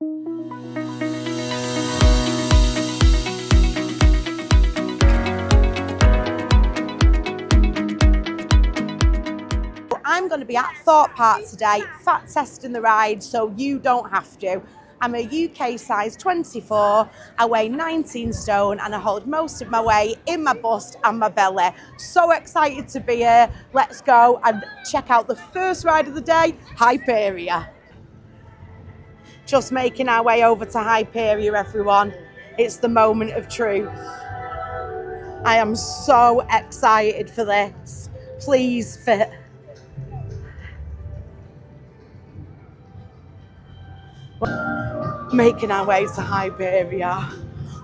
I'm going to be at Thorpe Park today, fat testing the ride so you don't have to. I'm a UK size 24, I weigh 19 stone and I hold most of my weight in my bust and my belly. So excited to be here. Let's go and check out the first ride of the day, Hyperia. Just making our way over to Hyperia, everyone. It's the moment of truth. I am so excited for this. Please fit. Making our way to Hyperia.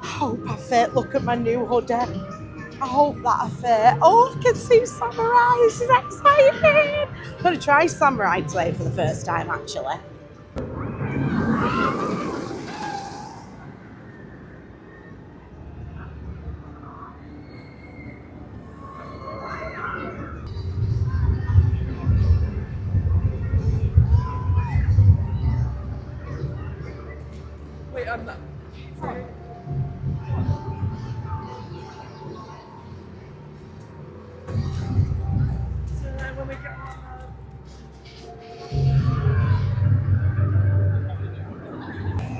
Hope I fit. Look at my new hoodie. I hope that I fit. Oh, I can see Samurai. This is exciting. I'm going to try Samurai today for the first time, actually. Wait, I'm not. Sorry. So then when we get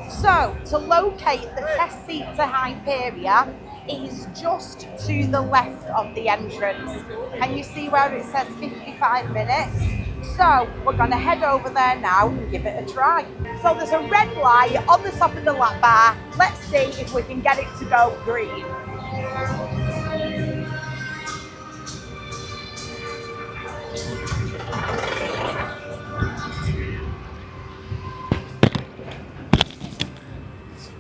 So, to locate the test seat to Hyperia, it is just to the left of the entrance. Can you see where it says 55 minutes? So, we're going to head over there now and give it a try. So, there's a red light on the top of the lap bar. Let's see if we can get it to go green.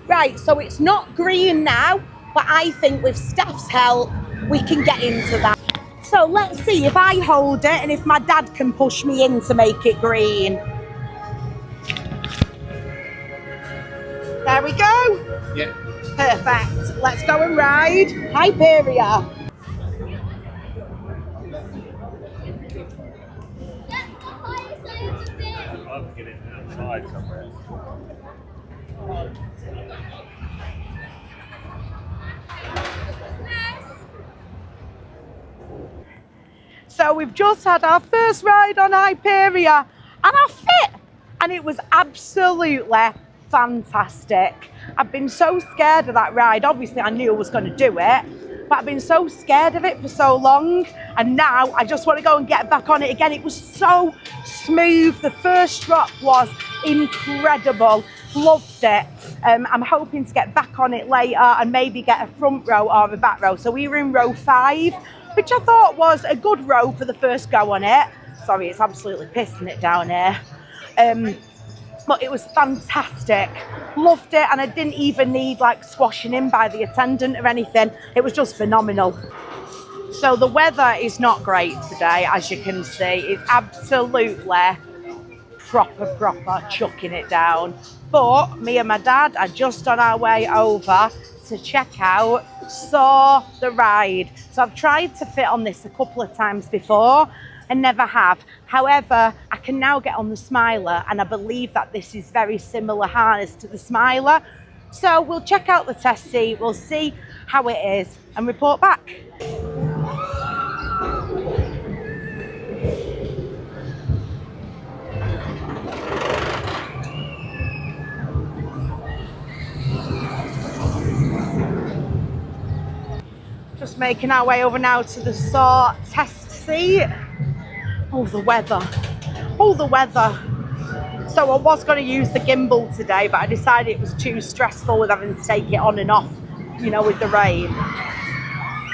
Right, so it's not green now, but I think with Steph's help, we can get into that. So let's see if I hold it and if my dad can push me in to make it green. There we go. Yeah. Perfect. Let's go and ride Hyperia. I'll get it outside somewhere. So we've just had our first ride on Hyperia and I fit and it was absolutely fantastic. I've been so scared of that ride. Obviously I knew I was going to do it, but I've been so scared of it for so long and now I just want to go and get back on it again. It was so smooth. The first drop was incredible. Loved it. I'm hoping to get back on it later and maybe get a front row or a back row. So we were in row 5, which I thought was a good row for the first go on it. Sorry, it's absolutely pissing it down here. But it was fantastic. Loved it, and I didn't even need like squashing in by the attendant or anything. It was just phenomenal. So the weather is not great today, as you can see. It's absolutely proper chucking it down. But me and my dad are just on our way over to check out Saw the ride. So I've tried to fit on this a couple of times before and never have. However, I can now get on the Smiler and I believe that this is very similar harness to the Smiler. So we'll check out the test seat, we'll see how it is and report back. Just making our way over now to the Saw test seat. Oh, the weather. Oh, the weather. So I was going to use the gimbal today, but I decided it was too stressful with having to take it on and off, you know, with the rain.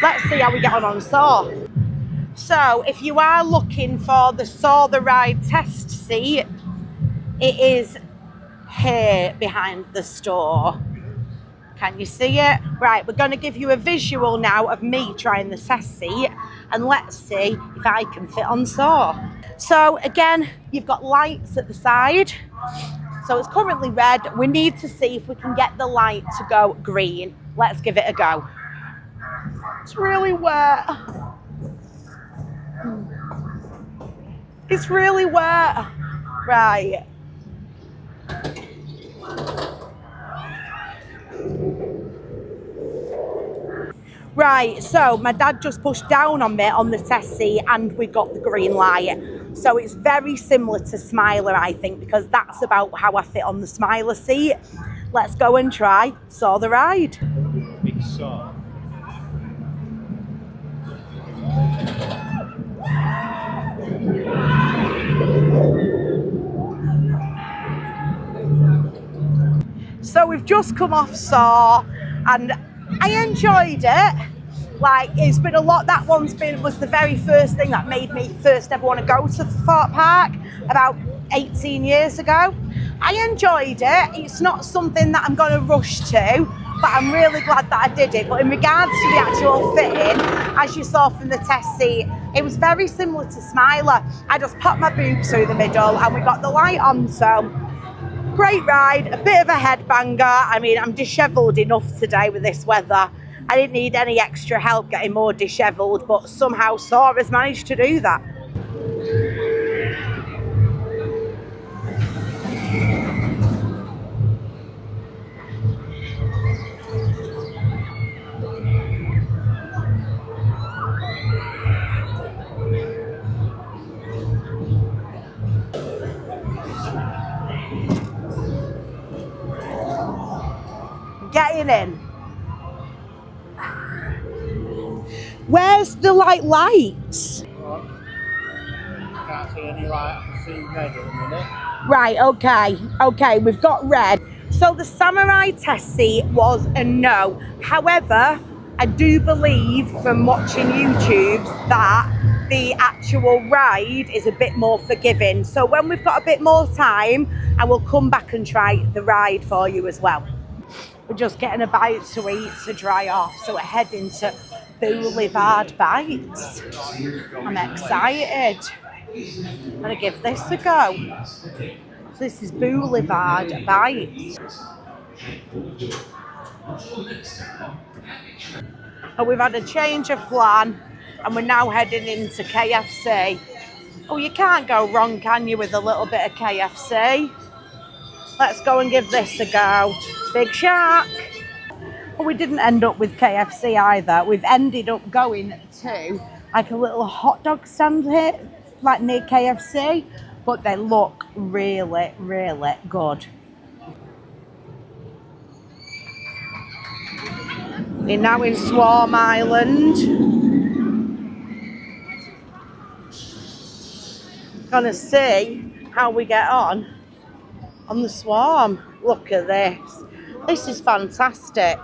Let's see how we get on Saw. So if you are looking for the Saw the Ride test seat, it is here behind the store. Can you see it? Right, we're going to give you a visual now of me trying the test seat and let's see if I can fit on Saw. So again, you've got lights at the side. So it's currently red. We need to see if we can get the light to go green. Let's give it a go. It's really wet. It's really wet. Right. Right, so my dad just pushed down on me on the test seat and we got the green light. So it's very similar to Smiler, I think, because that's about how I fit on the Smiler seat. Let's go and try Saw the Ride. Big saw. So we've just come off Saw and I enjoyed it. Like, it's been a lot. That was the very first thing that made me first ever want to go to Thorpe Park about 18 years ago. I enjoyed it. It's not something that I'm going to rush to, but I'm really glad that I did it. But in regards to the actual fitting, as you saw from the test seat, it was very similar to Smiler. I just popped my boobs through the middle and we got the light on, so great ride, a bit of a headbanger. I mean, I'm dishevelled enough today with this weather. I didn't need any extra help getting more dishevelled, but somehow Saw has managed to do that. Getting in. Where's the lights? Can't see any light. I can see red at the minute. Right, okay, we've got red. So the Samurai test seat was a no. However, I do believe from watching YouTube that the actual ride is a bit more forgiving. So when we've got a bit more time, I will come back and try the ride for you as well. We're just getting a bite to eat to dry off. So we're heading to Boulevard Bites. I'm excited. I'm gonna give this a go. So this is Boulevard Bites. And we've had a change of plan and we're now heading into KFC. Oh, you can't go wrong, can you, with a little bit of KFC? Let's go and give this a go. Big Shark. Well, we didn't end up with KFC either. We've ended up going to like a little hot dog stand here, like near KFC, but they look really, really good. We're now in Swarm Island. Gonna see how we get on the Swarm. Look at this. This is fantastic.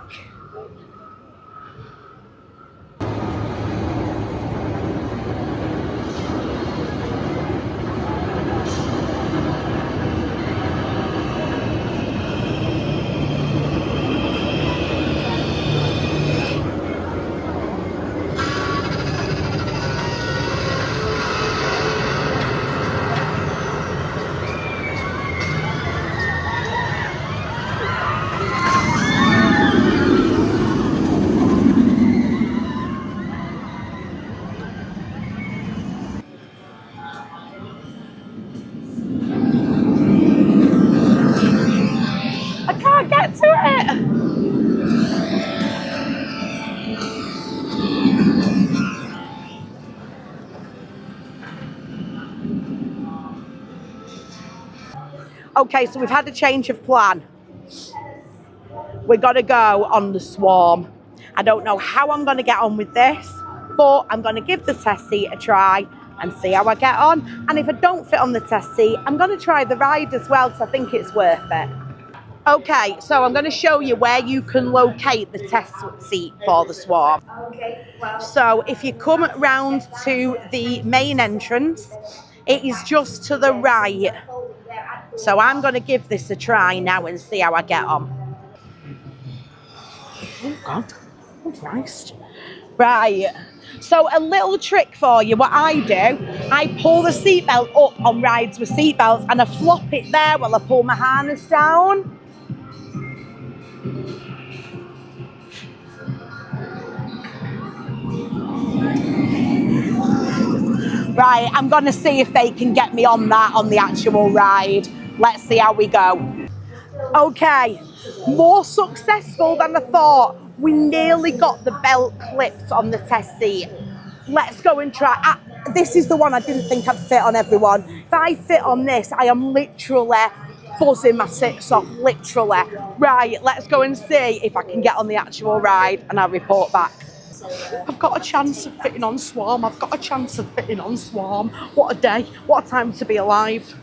Get to it. Okay, so we've had a change of plan. We've got to go on the Swarm. I don't know how I'm going to get on with this, but I'm going to give the test seat a try and see how I get on. And if I don't fit on the test seat, I'm going to try the ride as well, because I think it's worth it. Okay, so I'm going to show you where you can locate the test seat for the Swarm. So if you come round to the main entrance, it is just to the right. So I'm going to give this a try now and see how I get on. Oh God, oh Christ. Right, so a little trick for you. What I do, I pull the seatbelt up on rides with seatbelts and I flop it there while I pull my harness down. Right, I'm going to see if they can get me on that on the actual ride. Let's see how we go. Okay, more successful than I thought. We nearly got the belt clipped on the test seat. Let's go and try. This is the one I didn't think I'd fit on everyone. If I fit on this, I am literally buzzing my tits off, literally. Right, let's go and see if I can get on the actual ride and I'll report back. I've got a chance of fitting on Swarm. I've got a chance of fitting on Swarm. What a day. What a time to be alive.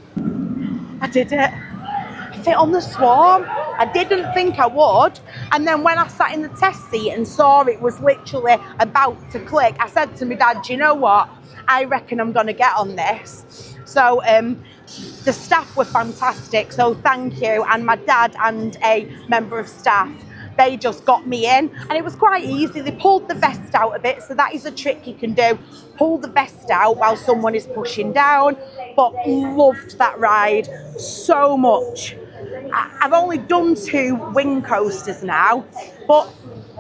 I did it. I fit on the Swarm. I didn't think I would. And then when I sat in the test seat and saw it was literally about to click, I said to my dad, do you know what? I reckon I'm going to get on this. So the staff were fantastic. So thank you. And my dad and a member of staff, they just got me in, and it was quite easy. They pulled the vest out a bit, so that is a trick you can do. Pull the vest out while someone is pushing down, but loved that ride so much. I've only done 2 wing coasters now, but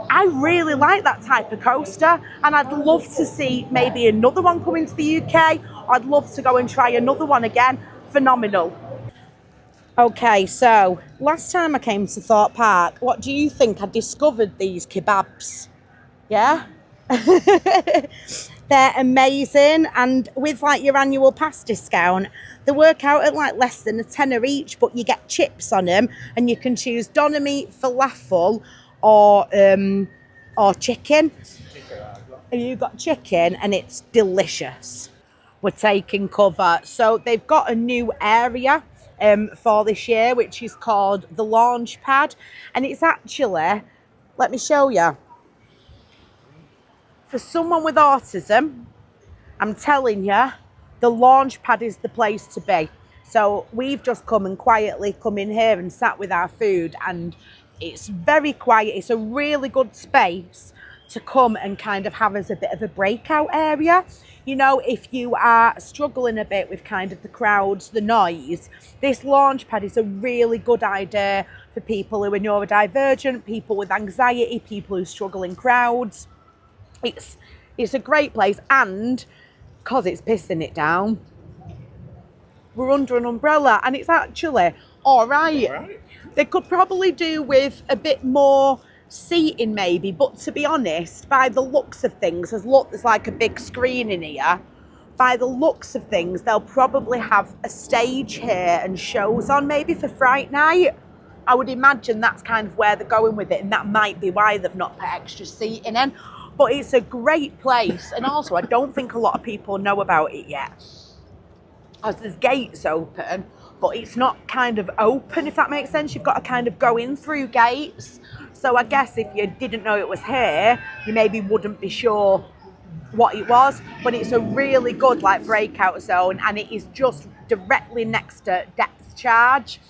I really like that type of coaster, and I'd love to see maybe another one coming to the UK. I'd love to go and try another one again. Phenomenal. Okay, so last time I came to Thorpe Park, what do you think? I discovered these kebabs. Yeah? They're amazing, and with like your annual pass discount, they work out at like less than a tenner each, but you get chips on them, and you can choose doner meat, falafel, or chicken. And you got chicken, and it's delicious. We're taking cover. So they've got a new area for this year, which is called the Launch Pad, and it's actually, let me show you, for someone with autism, I'm telling you, the Launch Pad is the place to be. So we've just come and quietly come in here and sat with our food, and it's very quiet. It's a really good space to come and kind of have as a bit of a breakout area. You know, if you are struggling a bit with kind of the crowds, the noise, this Launch Pad is a really good idea for people who are neurodivergent, people with anxiety, people who struggle in crowds. It's a great place, and because it's pissing it down, we're under an umbrella, and it's actually all right. They could probably do with a bit more seating maybe, but to be honest, by the looks of things, there's like a big screen in here. By the looks of things, they'll probably have a stage here and shows on maybe for Fright Night. I would imagine that's kind of where they're going with it, and that might be why they've not put extra seating in. But it's a great place, and also I don't think a lot of people know about it yet, as there's gates open, but it's not kind of open, if that makes sense. You've got to kind of go in through gates. So I guess if you didn't know it was here, you maybe wouldn't be sure what it was, but it's a really good like breakout zone, and it is just directly next to depth charge.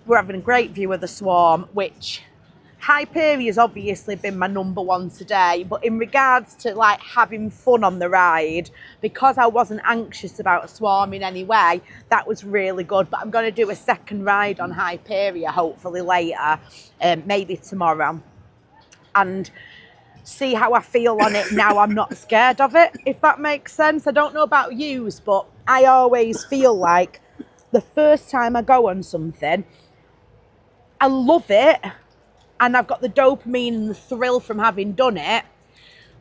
We're having a great view of the Swarm, which Hyperia's obviously been my number one today, but in regards to like having fun on the ride, because I wasn't anxious about Swarm in any way, that was really good. But I'm going to do a second ride on Hyperia hopefully later, maybe tomorrow, and see how I feel on it now. I'm not scared of it, if that makes sense. I don't know about yous, but I always feel like the first time I go on something, I love it, and I've got the dopamine and the thrill from having done it.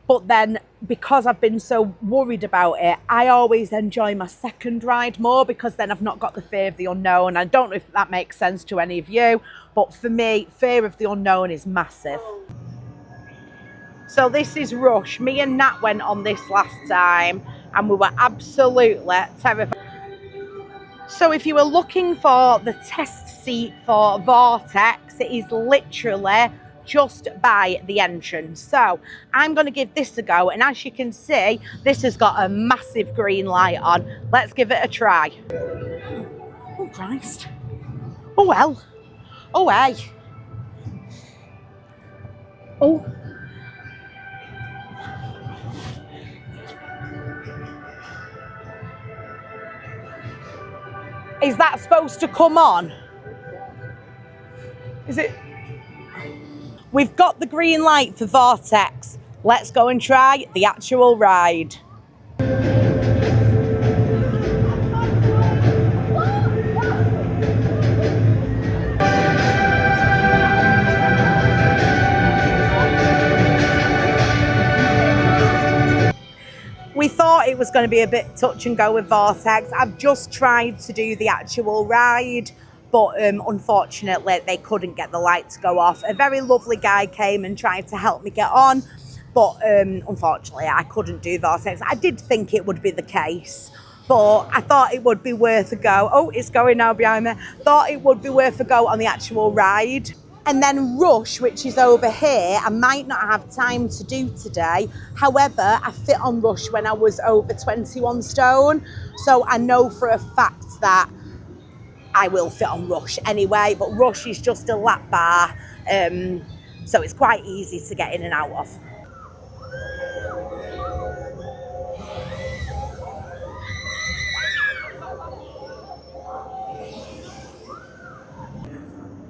But then because I've been so worried about it, I always enjoy my second ride more, because then I've not got the fear of the unknown. I don't know if that makes sense to any of you, but for me, fear of the unknown is massive. So this is Rush. Me and Nat went on this last time, and we were absolutely terrified. So if you were looking for the test seat for Vortex, it is literally just by the entrance. So I'm going to give this a go, and as you can see, this has got a massive green light on. Let's give it a try. Oh Christ. Oh well. Oh hey. Oh. Is that supposed to come on? Is it? We've got the green light for Vortex. Let's go and try the actual ride. it was going to be a bit touch and go with Vortex. I've just tried to do the actual ride, but unfortunately they couldn't get the light to go off. A very lovely guy came and tried to help me get on, but unfortunately I couldn't do Vortex. I did think it would be the case, but I thought it would be worth a go. Oh, it's going now behind me. Thought it would be worth a go on the actual ride. And then Rush, which is over here, I might not have time to do today. However, I fit on Rush when I was over 21 stone. So I know for a fact that I will fit on Rush anyway. But Rush is just a lap bar. So it's quite easy to get in and out of.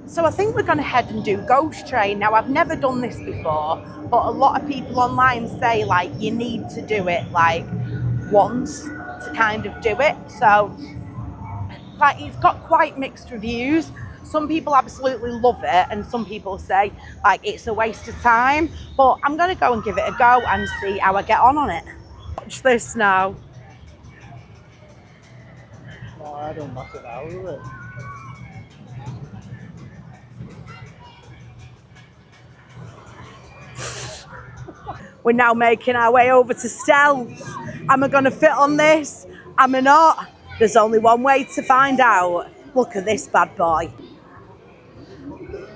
So I think we're going to head and do Ghost Train. Now, I've never done this before, but a lot of people online say, like, you need to do it, like, once to kind of do it. So, like, it's got quite mixed reviews. Some people absolutely love it, and some people say, like, it's a waste of time. But I'm going to go and give it a go and see how I get on it. Watch this now. No, I don't matter now, will it? We're now making our way over to Stealth. Am I going to fit on this? Am I not? There's only one way to find out. Look at this bad boy.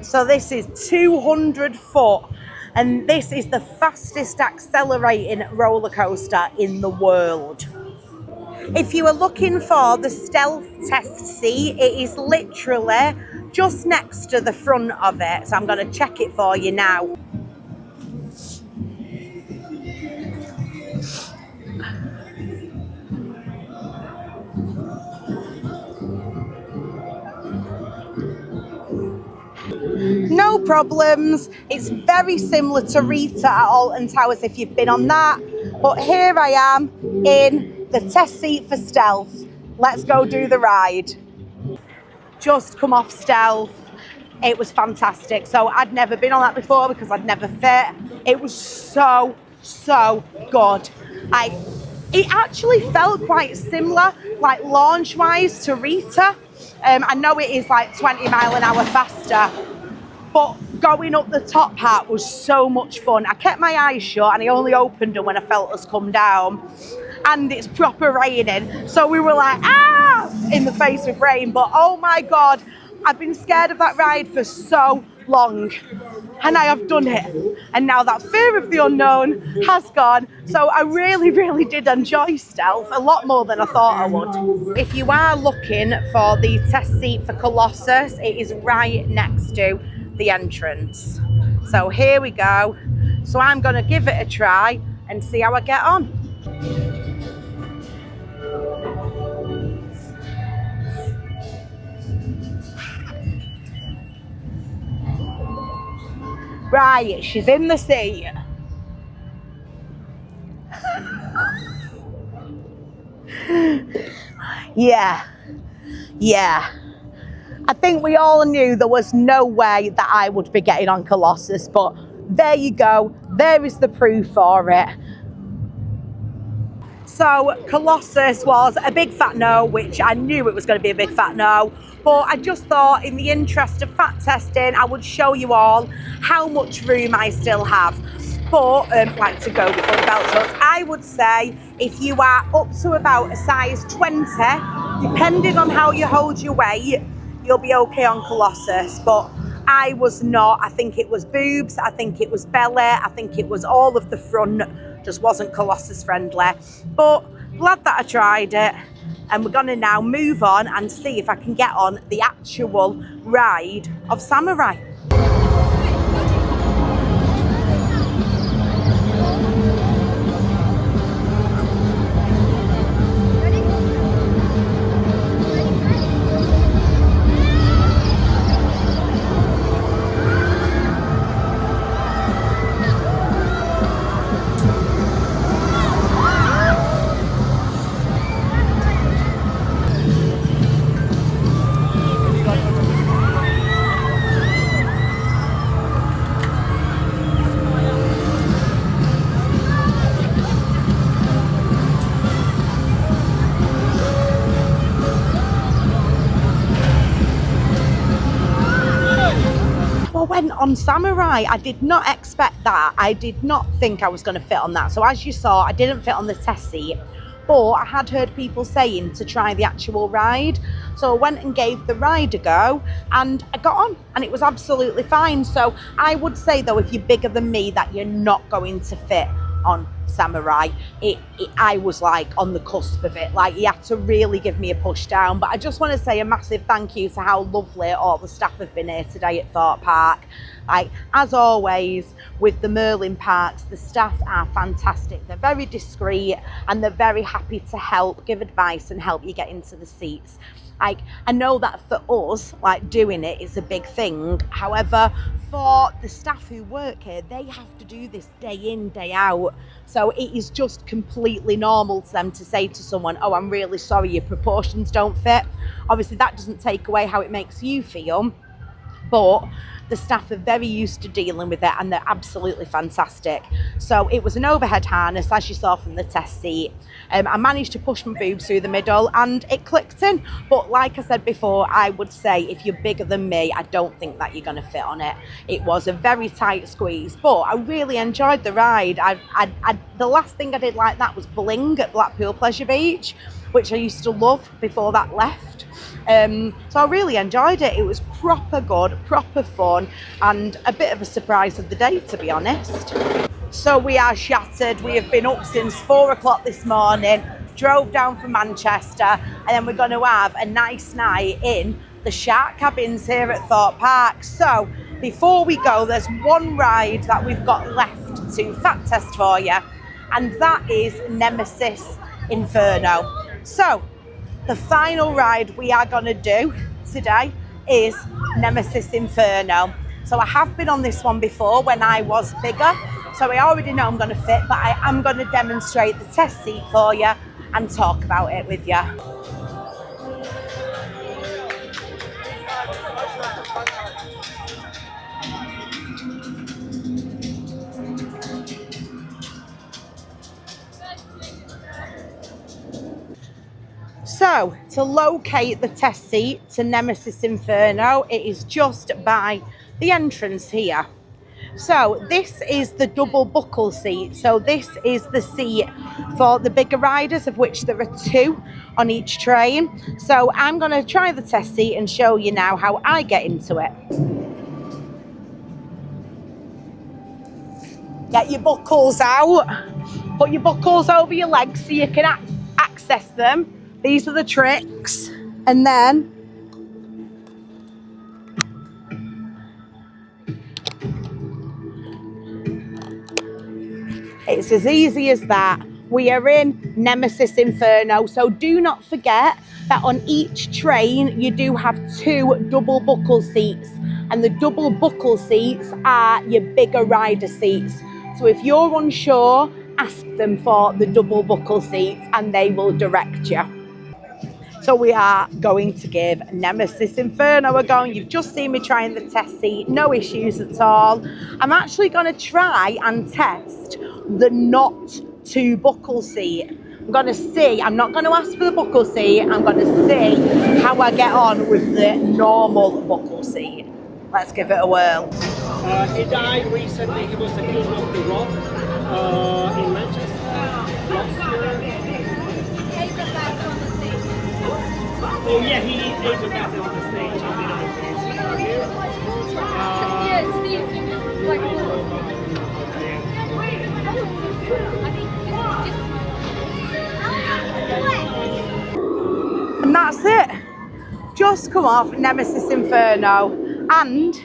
So this is 200 foot, and this is the fastest accelerating roller coaster in the world. If you are looking for the Stealth test seat, it is literally just next to the front of it. So I'm going to check it for you now. No problems. It's very similar to Rita at Alton Towers if you've been on that. But here I am in the test seat for Stealth. Let's go do the ride. Just come off Stealth. It was fantastic. So I'd never been on that before because I'd never fit. It was so good. It actually felt quite similar, like launch-wise, to Rita. I know it is like 20 mile an hour faster, but going up the top part was so much fun. I kept my eyes shut and I only opened them when I felt us come down. And it's proper raining, so we were like, ah, in the face with rain. But oh my God, I've been scared of that ride for so long, and I have done it. And now that fear of the unknown has gone. So I really did enjoy Stealth a lot more than I thought I would. If you are looking for the test seat for Colossus, it is right next to the entrance. So here we go. So I'm going to give it a try and see how I get on. Right, she's in the seat. Yeah. I think we all knew there was no way that I would be getting on Colossus, but there you go. There is the proof for it. So Colossus was a big fat no, which I knew it was going to be a big fat no, but I just thought in the interest of fat testing, I would show you all how much room I still have. But like to go before the belt shuts, I would say if you are up to about a size 20, depending on how you hold your weight, you'll be okay on Colossus. But I was not. I think it was boobs, I think it was belly, I think it was all of the front, just wasn't Colossus friendly. But glad that I tried it, and we're gonna now move on and see if I can get on the actual ride of Samurai. I went on Samurai. I did not expect that. I did not think I was going to fit on that. So as you saw, I didn't fit on the test seat, but I had heard people saying to try the actual ride. So I went and gave the ride a go and I got on and it was absolutely fine. So I would say though, if you're bigger than me, that you're not going to fit on Samurai. I was like on the cusp of it. Like, he had to really give me a push down. But I just want to say a massive thank you to how lovely all the staff have been here today at Thorpe Park. Like, as always with the Merlin parks, the staff are fantastic. They're very discreet and they're very happy to help, give advice and help you get into the seats. Like, I know that for us, like, doing it is a big thing. However, for the staff who work here, they have to do this day in, day out. So it is just completely normal to them to say to someone, oh, I'm really sorry, your proportions don't fit. Obviously, that doesn't take away how it makes you feel, but the staff are very used to dealing with it and they're absolutely fantastic. So it was an overhead harness, as you saw from the test seat. I managed to push my boobs through the middle and it clicked in. But like I said before, I would say if you're bigger than me, I don't think that you're going to fit on it. It was a very tight squeeze, but I really enjoyed the ride. The last thing I did like that was Bling at Blackpool Pleasure Beach, which I used to love before that left. So I really enjoyed it. It was proper good, proper fun, and a bit of a surprise of the day, to be honest. So we are shattered. We have been up since 4 o'clock this morning, drove down from Manchester, and then we're going to have a nice night in the shark cabins here at Thorpe Park. So before we go, there's one ride that we've got left to fat test for you, and that is Nemesis Inferno. So the final ride we are going to do today is Nemesis Inferno. So I have been on this one before when I was bigger, so I already know I'm going to fit, but I am going to demonstrate the test seat for you and talk about it with you. So, to locate the test seat to Nemesis Inferno, it is just by the entrance here. So, this is the double buckle seat. So, this is the seat for the bigger riders, of which there are 2 on each train. So, I'm going to try the test seat and show you now how I get into it. Get your buckles out. Put your buckles over your legs so you can access them. These are the tricks, and then it's as easy as that. We are in Nemesis Inferno, so do not forget that on each train you do have 2 double buckle seats, and the double buckle seats are your bigger rider seats. So if you're unsure, ask them for the double buckle seats and they will direct you. So we are going to give Nemesis Inferno a go. You've just seen me trying the test seat, no issues at all. I'm actually going to try and test the not 2 buckle seat. I'm going to see, I'm not going to ask for the buckle seat, I'm going to see how I get on with the normal buckle seat. Let's give it a whirl. He died recently. He was the king of the rock in Manchester. Oh yeah, he ate the battle on the stage. And that's it. Just come off Nemesis Inferno. And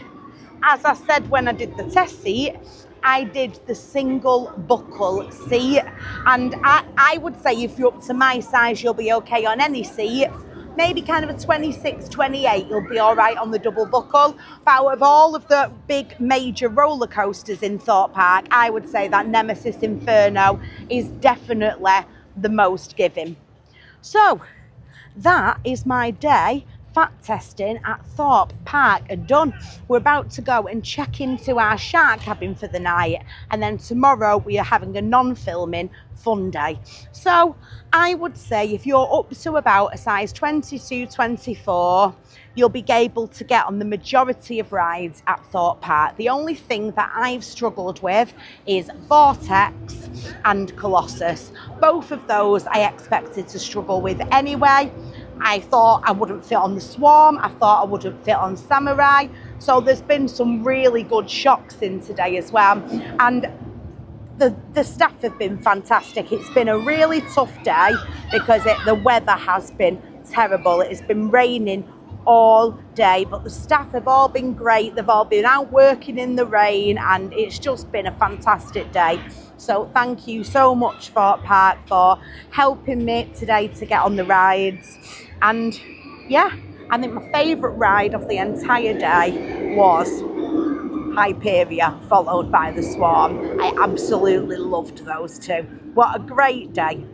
as I said when I did the test seat, I did the single buckle seat. And I would say if you're up to my size, you'll be okay on any seat. Maybe kind of a 26, 28, you'll be all right on the double buckle. But out of all of the big major roller coasters in Thorpe Park, I would say that Nemesis Inferno is definitely the most giving. So that is my day fat testing at Thorpe Park are done. We're about to go and check into our shark cabin for the night, and then tomorrow we are having a non-filming fun day. So I would say if you're up to about a size 22, 24, you'll be able to get on the majority of rides at Thorpe Park. The only thing that I've struggled with is Vortex and Colossus. Both of those I expected to struggle with anyway. I thought I wouldn't fit on the Swarm. I thought I wouldn't fit on Samurai. So there's been some really good shocks in today as well. And the staff have been fantastic. It's been a really tough day because the weather has been terrible. It has been raining all day, but the staff have all been great. They've all been out working in the rain, and it's just been a fantastic day. So thank you so much, Thorpe Park, for helping me today to get on the rides. And yeah, I think my favourite ride of the entire day was Hyperia, followed by the Swarm. I absolutely loved those two. What a great day.